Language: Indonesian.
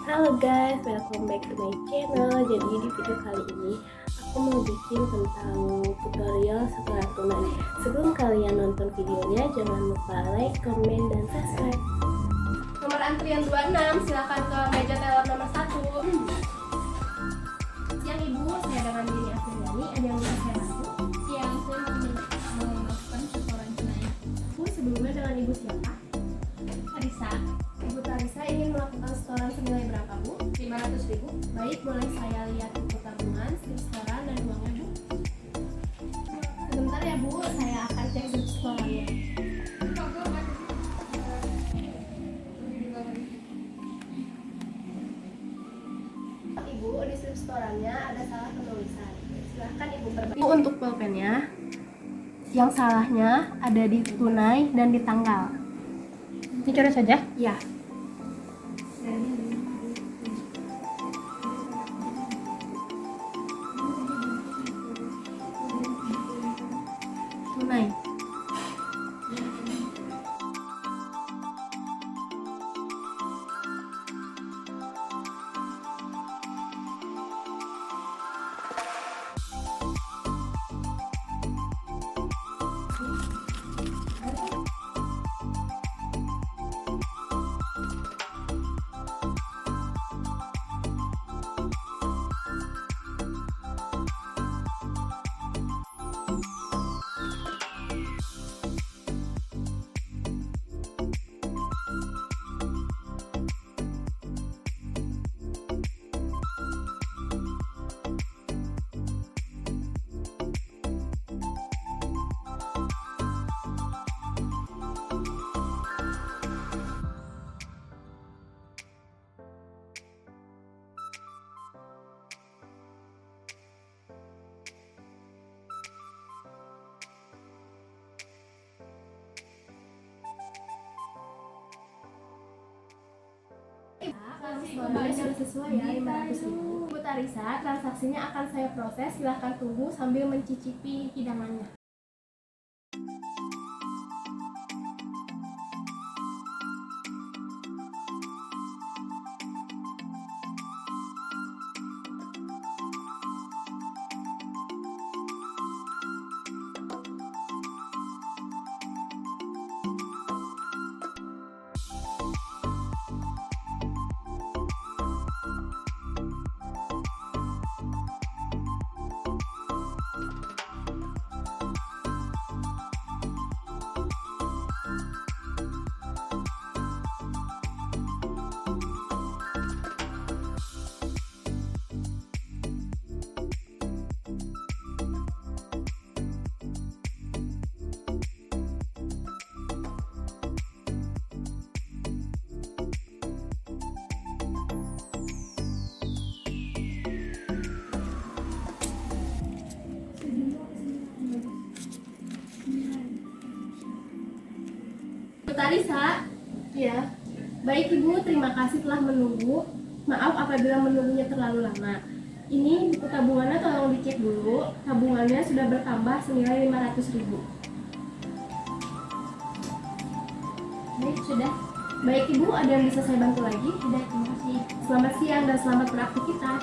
Halo guys, welcome back to my channel. Jadi di video kali ini aku mau bikin tentang tutorial setoran tunai. Sebelum kalian nonton videonya, jangan lupa like, comment, dan subscribe. Nomor antrian 26, silakan ke meja teller nomor 1. Siang Ibu, saya dengan diri Afriani. Ada yang bisa saya bantu? Siang, saya mau melakukan setoran tunai. Bu, sebelumnya dengan Ibu siapa? Arisa, Ibu Tarisa ingin melakukan setoran senilai berapa, Bu? 500.000. Baik, boleh saya lihat buku tabungan, slip setoran, dan uangnya, Bu? Sebentar ya, Bu, saya akan cek slip setorannya. Ibu, di slip setorannya ada salah penulisan. Silahkan Ibu perbaiki. Untuk pulpennya, yang salahnya ada di tunai dan di tanggal. Dicoret saja. Ya. Tunai. Kalau sudah sesuai ya 500.000. Bu Tarisa, transaksinya akan saya proses. Silahkan tunggu sambil mencicipi hidangannya. Bu Tarisa, ya. Baik Ibu, terima kasih telah menunggu. Maaf apabila menunggunya terlalu lama. Ini buku tabungannya tolong dicek dulu. Tabungannya sudah bertambah senilai 500.000. Baik, sudah. Baik Ibu, ada yang bisa saya bantu lagi? Sudah, terima kasih. Selamat siang dan selamat beraktivitas.